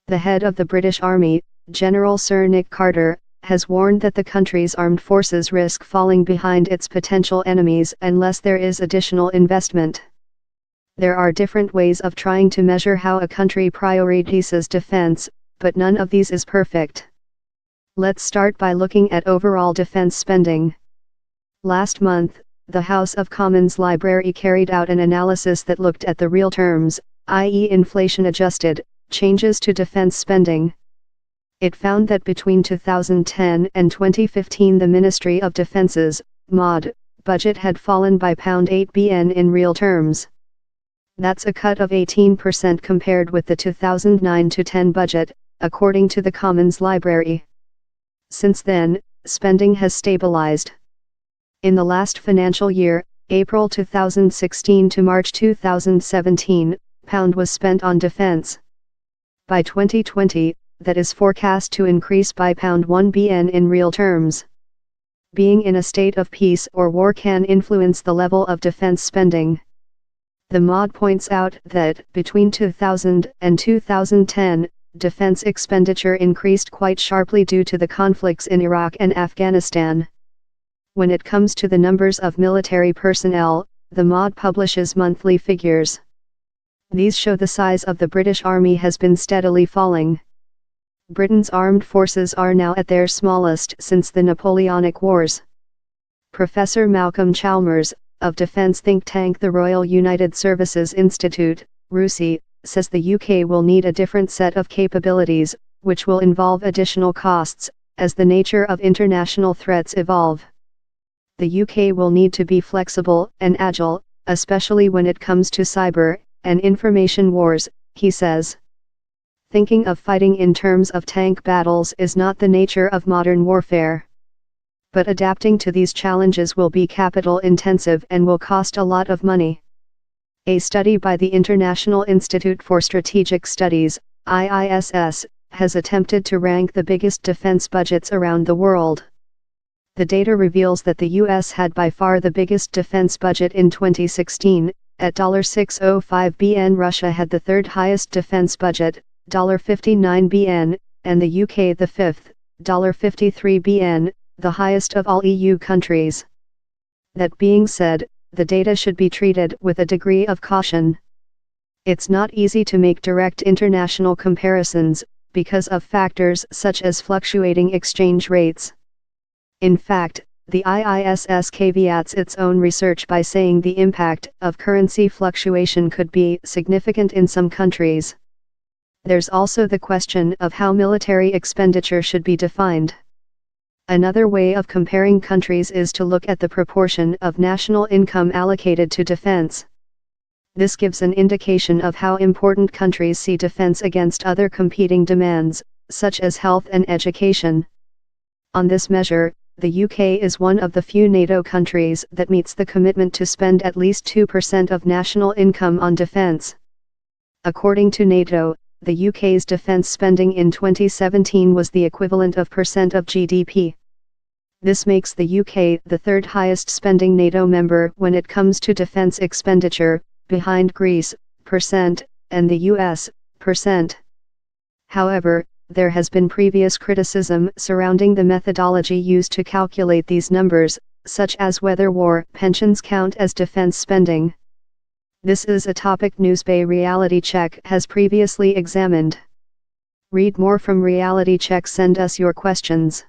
The head of the British Army, General Sir Nick Carter, has warned that the country's armed forces risk falling behind its potential enemies unless there is additional investment. There are different ways of trying to measure how a country prioritizes defense, but none of these is perfect. Let's start by looking at overall defense spending. Last month, the House of Commons Library carried out an analysis that looked at the real terms, i.e. inflation-adjusted, changes to defense spending. It found that between 2010 and 2015 the Ministry of Defence's, MOD, budget had fallen by £8 billion in real terms. That's a cut of 18% compared with the 2009-10 budget, according to the Commons Library. Since then, spending has stabilized. In the last financial year, April 2016 to March 2017, £1 was spent on defense. By 2020, that is forecast to increase by £1 billion in real terms. Being in a state of peace or war can influence the level of defense spending. The MOD points out that, between 2000 and 2010, defense expenditure increased quite sharply due to the conflicts in Iraq and Afghanistan. When it comes to the numbers of military personnel, the MOD publishes monthly figures. These show the size of the British Army has been steadily falling. Britain's armed forces are now at their smallest since the Napoleonic Wars. Professor Malcolm Chalmers, of defence think tank the Royal United Services Institute, RUSI, says the UK will need a different set of capabilities, which will involve additional costs, as the nature of international threats evolve. The UK will need to be flexible and agile, especially when it comes to cyber and information wars, he says. Thinking of fighting in terms of tank battles is not the nature of modern warfare. But adapting to these challenges will be capital intensive and will cost a lot of money. A study by the International Institute for Strategic Studies, IISS, has attempted to rank the biggest defense budgets around the world. The data reveals that the US had by far the biggest defense budget in 2016, at $605 billion. Russia had the third highest defense budget, $59 billion, and the UK the fifth, $53 billion, the highest of all EU countries. That being said, the data should be treated with a degree of caution. It's not easy to make direct international comparisons, because of factors such as fluctuating exchange rates. In fact, the IISS caveats its own research by saying the impact of currency fluctuation could be significant in some countries. There's also the question of how military expenditure should be defined. Another way of comparing countries is to look at the proportion of national income allocated to defense. This gives an indication of how important countries see defense against other competing demands, such as health and education. On this measure, the UK is one of the few NATO countries that meets the commitment to spend at least 2% of national income on defense. According to NATO, the UK's defense spending in 2017 was the equivalent of % of GDP. This makes the UK the third highest spending NATO member when it comes to defense expenditure, behind Greece, %, and the US, %. However, there has been previous criticism surrounding the methodology used to calculate these numbers, such as whether war pensions count as defense spending. This is a topic Newsbay Reality Check has previously examined. Read more from Reality Check. Send us your questions.